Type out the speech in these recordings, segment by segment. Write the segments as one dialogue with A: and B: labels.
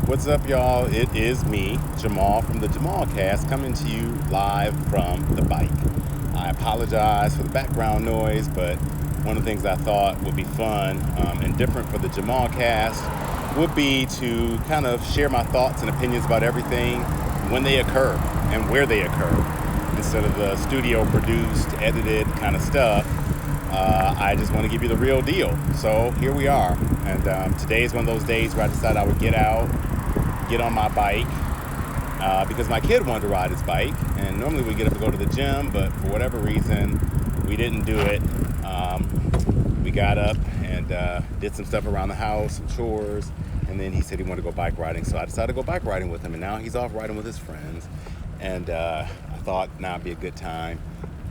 A: What's up, y'all? It is me, Jamal, from the Jamal Cast, coming to you live from the bike. I apologize for the background noise, but one of the things I thought would be fun and different for the Jamal Cast would be to kind of share my thoughts and opinions about everything when they occur and where they occur. Instead of the studio-produced, edited kind of stuff, I just want to give you the real deal. So here we are. And today is one of those days where I decided I would get out, get on my bike, because my kid wanted to ride his bike. And normally we get up to go to the gym, but for whatever reason, we didn't do it. We got up and did some stuff around the house, some chores, and then he said he wanted to go bike riding. So I decided to go bike riding with him, and now he's off riding with his friends. And I thought now would be a good time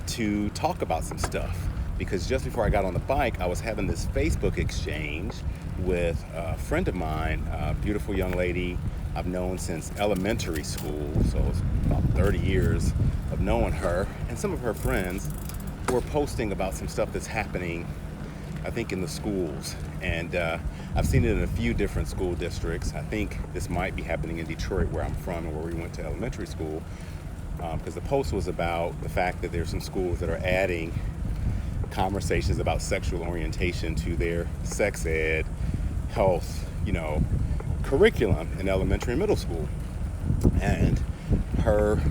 A: to talk about some stuff. Because just before I got on the bike, I was having this Facebook exchange with a friend of mine, a beautiful young lady I've known since elementary school, so it's about 30 years of knowing her, and some of her friends were posting about some stuff that's happening, I think, in the schools. And I've seen it in a few different school districts. I think this might be happening in Detroit, where I'm from and where we went to elementary school, because the post was about the fact that there's some schools that are adding conversations about sexual orientation to their sex ed, health, curriculum in elementary and middle school. And her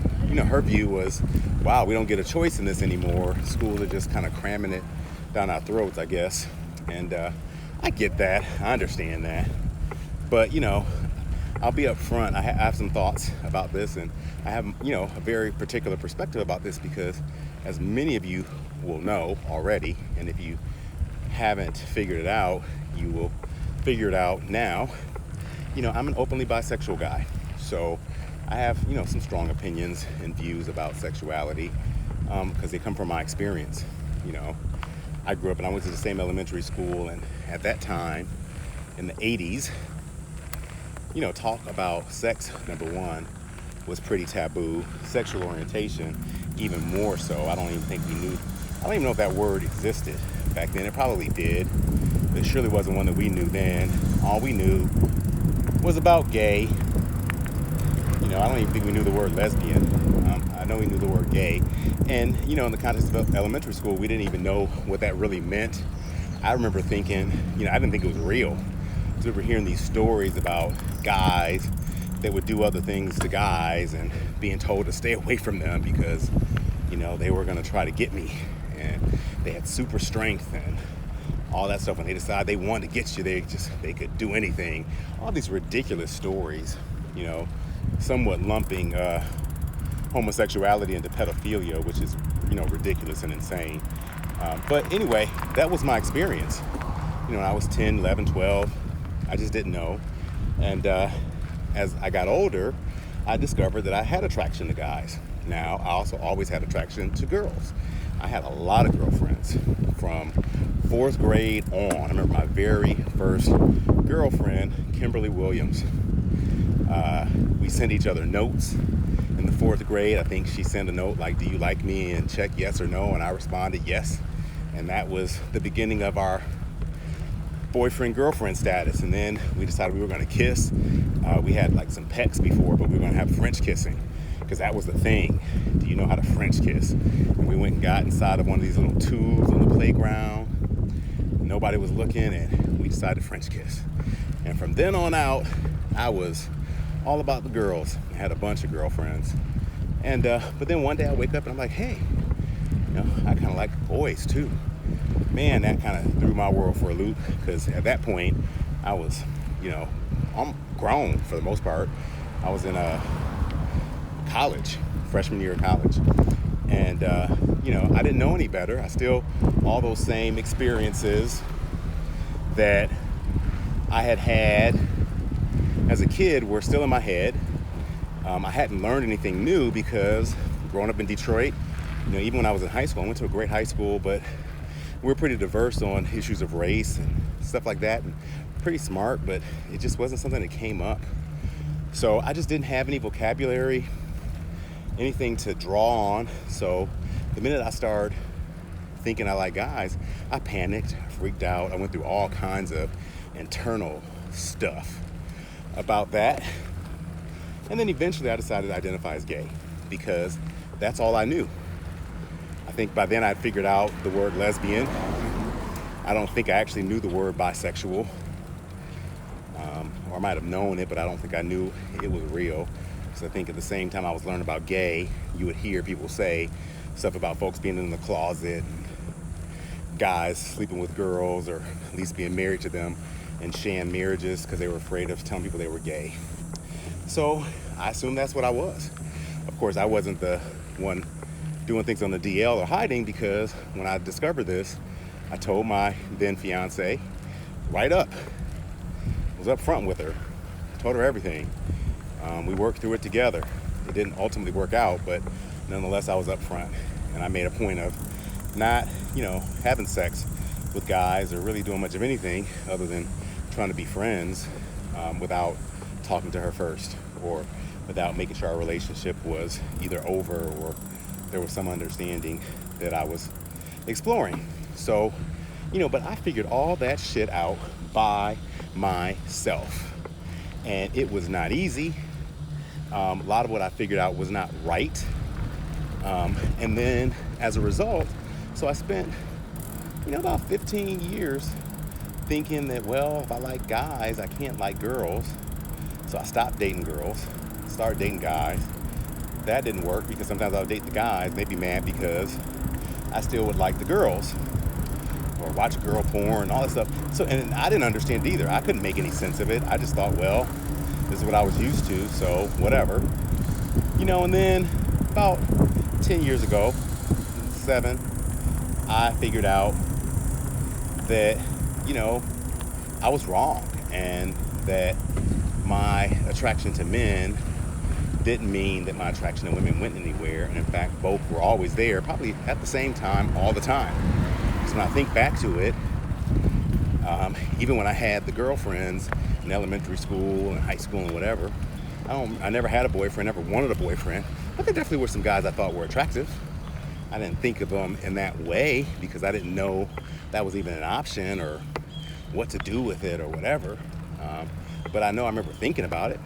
A: view was, wow, we don't get a choice in this anymore. Schools are just kind of cramming it down our throats, I guess. And I get that. I understand that. But, I'll be up front. I have some thoughts about this, and I have, a very particular perspective about this because, as many of you will know already, and if you haven't figured it out, you will figure it out now. I'm an openly bisexual guy, so I have, some strong opinions and views about sexuality because they come from my experience. I grew up and I went to the same elementary school, and at that time, in the 80s, talk about sex, number one, was pretty taboo. Sexual orientation, even more so. I don't even know if that word existed back then. It probably did. But it surely wasn't one that we knew then. All we knew was about gay. I don't even think we knew the word lesbian. I know we knew the word gay. And, in the context of elementary school, we didn't even know what that really meant. I remember thinking, I didn't think it was real. So we were hearing these stories about guys that would do other things to guys and being told to stay away from them because, they were going to try to get me. And they had super strength and all that stuff. When they decided they wanted to get you, they could do anything. All these ridiculous stories, somewhat lumping homosexuality into pedophilia, which is, ridiculous and insane. But anyway, that was my experience. When I was 10, 11, 12, I just didn't know. And as I got older, I discovered that I had attraction to guys. Now, I also always had attraction to girls. I had a lot of girlfriends from 4th grade on. I remember my very first girlfriend, Kimberly Williams. We sent each other notes in the 4th grade. I think she sent a note like, "Do you like me?" and check yes or no. And I responded yes. And that was the beginning of our boyfriend-girlfriend status. And then we decided we were going to kiss. We had like some pecks before, but we were going to have French kissing because that was the thing. Do you know how to French kiss? And we went and got inside of one of these little tubes on the playground. Nobody was looking, and we decided to French kiss. And from then on out, I was all about the girls. I had a bunch of girlfriends. And but then one day I wake up and I'm like, hey, I kind of like boys too. Man, that kind of threw my world for a loop because at that point I was, I'm grown for the most part. I was in college, freshman year of college. And, I didn't know any better. I still, all those same experiences that I had as a kid were still in my head. I hadn't learned anything new because growing up in Detroit, even when I was in high school, I went to a great high school, but we're pretty diverse on issues of race and stuff like that, and pretty smart, but it just wasn't something that came up. So I just didn't have any vocabulary, anything to draw on. So the minute I started thinking I like guys, I panicked, freaked out. I went through all kinds of internal stuff. about that. And then eventually I decided to identify as gay because that's all I knew. I think by then I'd figured out the word lesbian. I don't think I actually knew the word bisexual. Or I might have known it, but I don't think I knew it was real. So I think at the same time I was learning about gay, you would hear people say stuff about folks being in the closet, guys sleeping with girls, or at least being married to them in sham marriages because they were afraid of telling people they were gay. So I assumed that's what I was. Of course, I wasn't the one doing things on the DL or hiding, because when I discovered this, I told my then fiance right up. Was up front with her, told her everything. We worked through it together. It didn't ultimately work out, but nonetheless, I was up front, and I made a point of not, having sex with guys or really doing much of anything other than trying to be friends without talking to her first, or without making sure our relationship was either over or there was some understanding that I was exploring. So, but I figured all that shit out by myself, and it was not easy. A lot of what I figured out was not right, and then as a result, so I spent about 15 years thinking that, well, if I like guys, I can't like girls. So I stopped dating girls, started dating guys. That didn't work because sometimes I would date the guys, they'd be mad because I still would like the girls, or watch girl porn and all that stuff. So, and I didn't understand it either. I couldn't make any sense of it. I just thought, well, this is what I was used to, so whatever. And then about 10 years ago, 7, I figured out that, I was wrong, and that my attraction to men didn't mean that my attraction to women went anywhere. And in fact, both were always there, probably at the same time, all the time. So when I think back to it, even when I had the girlfriends in elementary school and high school and whatever, I never had a boyfriend, never wanted a boyfriend. But there definitely were some guys I thought were attractive. I didn't think of them in that way because I didn't know that was even an option or what to do with it or whatever. But I know I remember thinking about it.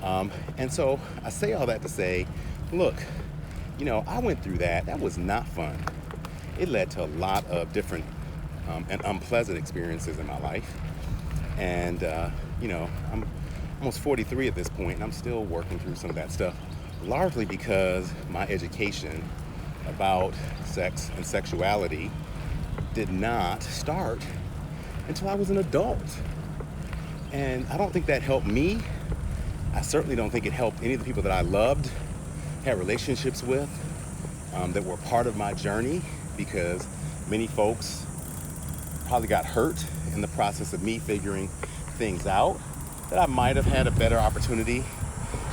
A: And so I say all that to say, look, I went through that. That was not fun. It led to a lot of different and unpleasant experiences in my life. And, I'm almost 43 at this point, and I'm still working through some of that stuff, largely because my education about sex and sexuality did not start until I was an adult. And I don't think that helped me. I certainly don't think it helped any of the people that I loved, had relationships with, that were part of my journey, because many folks probably got hurt in the process of me figuring things out that I might have had a better opportunity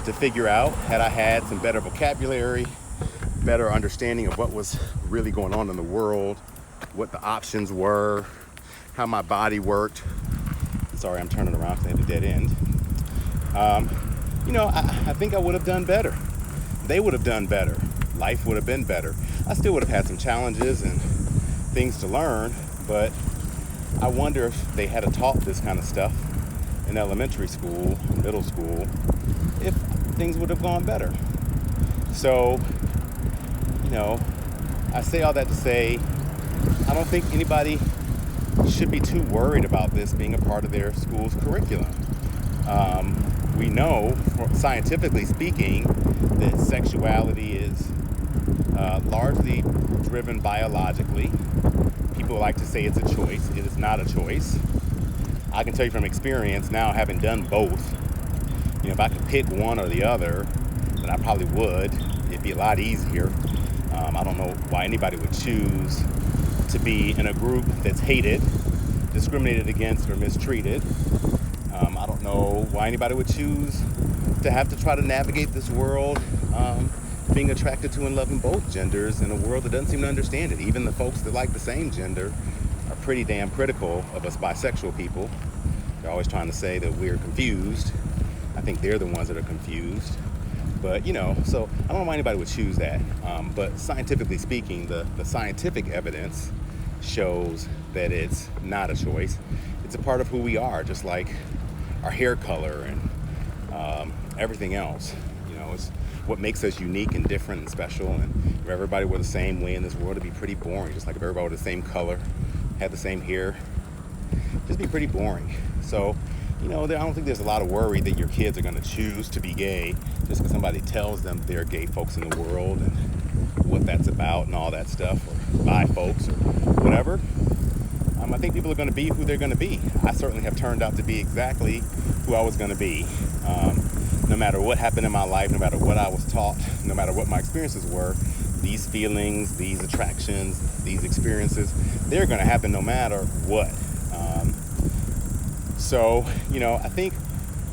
A: to figure out had I had some better vocabulary, better understanding of what was really going on in the world, what the options were, how my body worked. Sorry, I'm turning around because I had a dead end. I think I would have done better. They would have done better. Life would have been better. I still would have had some challenges and things to learn, but I wonder if they had taught this kind of stuff in elementary school, middle school, if things would have gone better. So, I say all that to say, I don't think anybody should be too worried about this being a part of their school's curriculum. We know, scientifically speaking, that sexuality is largely driven biologically. People like to say it's a choice. It is not a choice. I can tell you from experience now, having done both, if I could pick one or the other, then I probably would. It'd be a lot easier. I don't know why anybody would choose to be in a group that's hated, discriminated against, or mistreated. I don't know why anybody would choose to have to try to navigate this world being attracted to and loving both genders in a world that doesn't seem to understand it. Even the folks that like the same gender are pretty damn critical of us bisexual people. They're always trying to say that we're confused. I think they're the ones that are confused. But, so I don't know why anybody would choose that. But scientifically speaking, the scientific evidence shows that it's not a choice. It's a part of who we are, just like our hair color and everything else. It's what makes us unique and different and special. And if everybody were the same way in this world, it'd be pretty boring. Just like if everybody were the same color, had the same hair, just be pretty boring. So, I don't think there's a lot of worry that your kids are going to choose to be gay just because somebody tells them they're gay folks in the world and what that's about and all that stuff, or bi folks or whatever. I think people are going to be who they're going to be. I certainly have turned out to be exactly who I was going to be. No matter what happened in my life, no matter what I was taught, no matter what my experiences were, these feelings, these attractions, these experiences, they're going to happen no matter what. So, I think,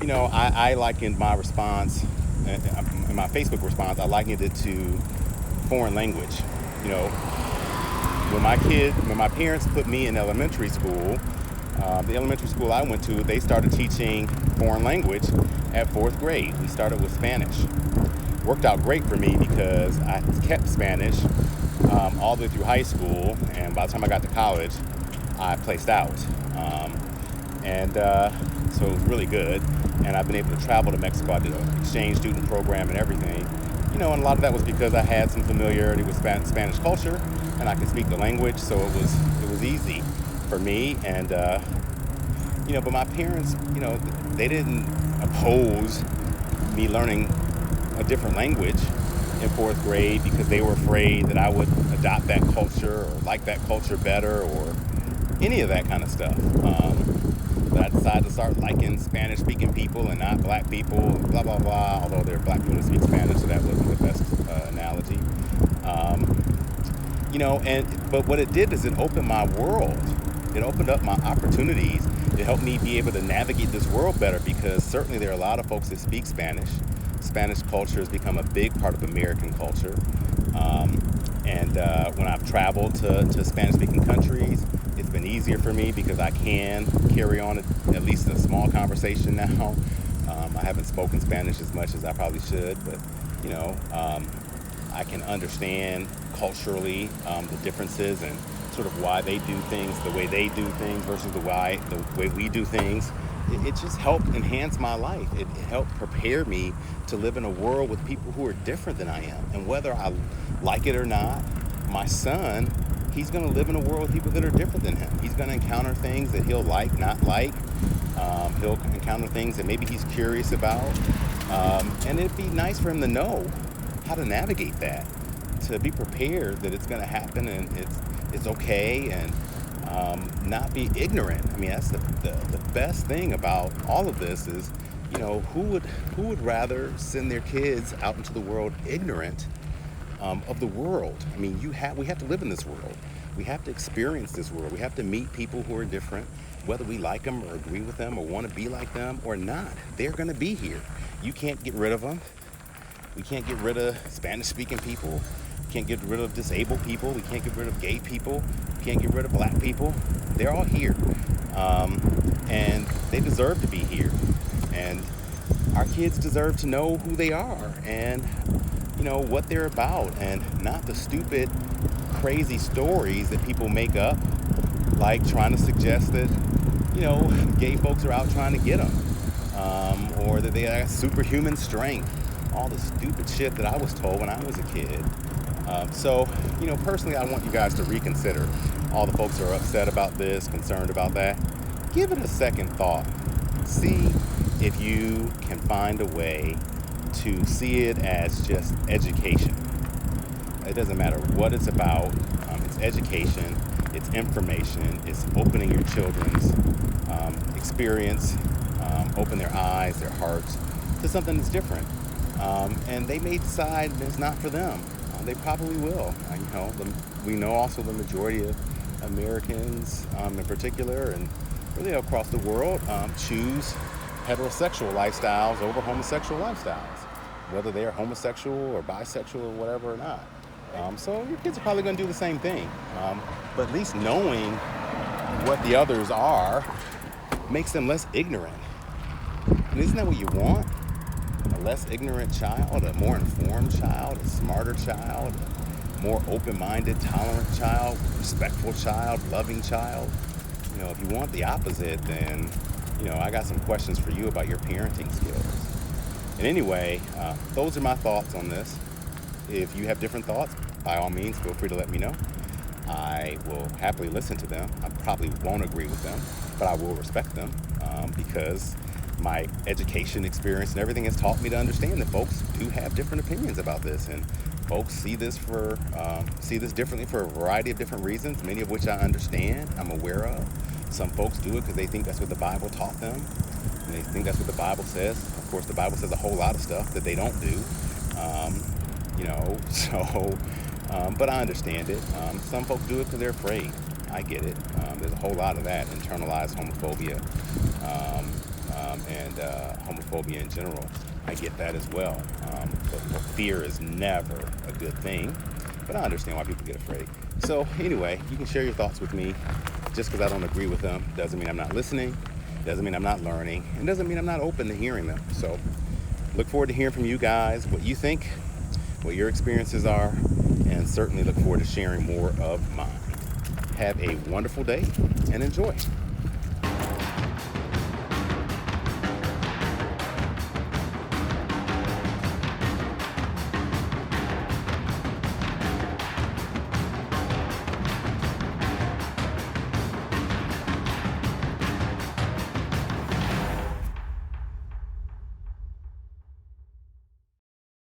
A: I likened my response, in my Facebook response, I likened it to foreign language. When my parents put me in elementary school, the elementary school I went to, they started teaching foreign language at 4th grade. We started with Spanish. Worked out great for me because I kept Spanish all the way through high school, and by the time I got to college, I placed out. So it was really good, and I've been able to travel to Mexico. I did an exchange student program and everything. And a lot of that was because I had some familiarity with Spanish culture, and I could speak the language, so it was easy for me. And but my parents, they didn't oppose me learning a different language in 4th grade because they were afraid that I would adopt that culture or like that culture better or any of that kind of stuff. But I decided to start liking Spanish-speaking people and not black people, blah, blah, blah, although there are black people that speak Spanish, so that wasn't the best analogy. But what it did is it opened my world. It opened up my opportunities. It helped me be able to navigate this world better because certainly there are a lot of folks that speak Spanish. Spanish culture has become a big part of American culture. When I've traveled to Spanish-speaking countries, it's been easier for me because I can carry on at least a small conversation now. I haven't spoken Spanish as much as I probably should, but I can understand culturally the differences and sort of why they do things the way they do things versus the way we do things. It just helped enhance my life. It helped prepare me to live in a world with people who are different than I am. And whether I like it or not, my son, he's going to live in a world with people that are different than him. He's going to encounter things that he'll like, not like. He'll encounter things that maybe he's curious about. And it'd be nice for him to know how to navigate that, to be prepared that it's going to happen and it's okay, and not be ignorant. I mean, that's the best thing about all of this is, who would rather send their kids out into the world ignorant of the world? I mean, we have to live in this world. We have to experience this world. We have to meet people who are different, whether we like them or agree with them or want to be like them or not. They're going to be here. You can't get rid of them. We can't get rid of Spanish-speaking people. We can't get rid of disabled people. We can't get rid of gay people. We can't get rid of black people. They're all here. And they deserve to be here. And our kids deserve to know who they are and, what they're about, and not the stupid, crazy stories that people make up, like trying to suggest that, gay folks are out trying to get them, or that they have superhuman strength. All the stupid shit that I was told when I was a kid. Personally, I want you guys to reconsider. All the folks who are upset about this, concerned about that, give it a second thought. See if you can find a way to see it as just education. It doesn't matter what it's about. It's education, it's information, it's opening your children's experience, open their eyes, their hearts to something that's different. And they may decide it's not for them. They probably will. We know also the majority of Americans in particular, and really across the world, choose heterosexual lifestyles over homosexual lifestyles, whether they're homosexual or bisexual or whatever or not. So your kids are probably going to do the same thing. But at least knowing what the others are makes them less ignorant. And isn't that what you want? A less ignorant child, a more informed child, a smarter child, a more open-minded, tolerant child, respectful child, loving child. If you want the opposite, then I got some questions for you about your parenting skills. And anyway, those are my thoughts on this. If you have different thoughts, by all means, feel free to let me know. I will happily listen to them. I probably won't agree with them, but I will respect them because my education experience and everything has taught me to understand that folks do have different opinions about this, and folks see this differently for a variety of different reasons, many of which I understand, I'm aware of. Some folks do it because they think that's what the Bible taught them, and they think that's what the Bible says. Of course, the Bible says a whole lot of stuff that they don't do. But I understand it. Some folks do it because they're afraid. I get it. There's a whole lot of that, internalized homophobia and homophobia in general. I get that as well. But fear is never a good thing, but I understand why people get afraid. So anyway, you can share your thoughts with me. Just because I don't agree with them doesn't mean I'm not listening, doesn't mean I'm not learning, and doesn't mean I'm not open to hearing them. So look forward to hearing from you guys, what you think, what your experiences are, and certainly look forward to sharing more of mine. Have a wonderful day and enjoy.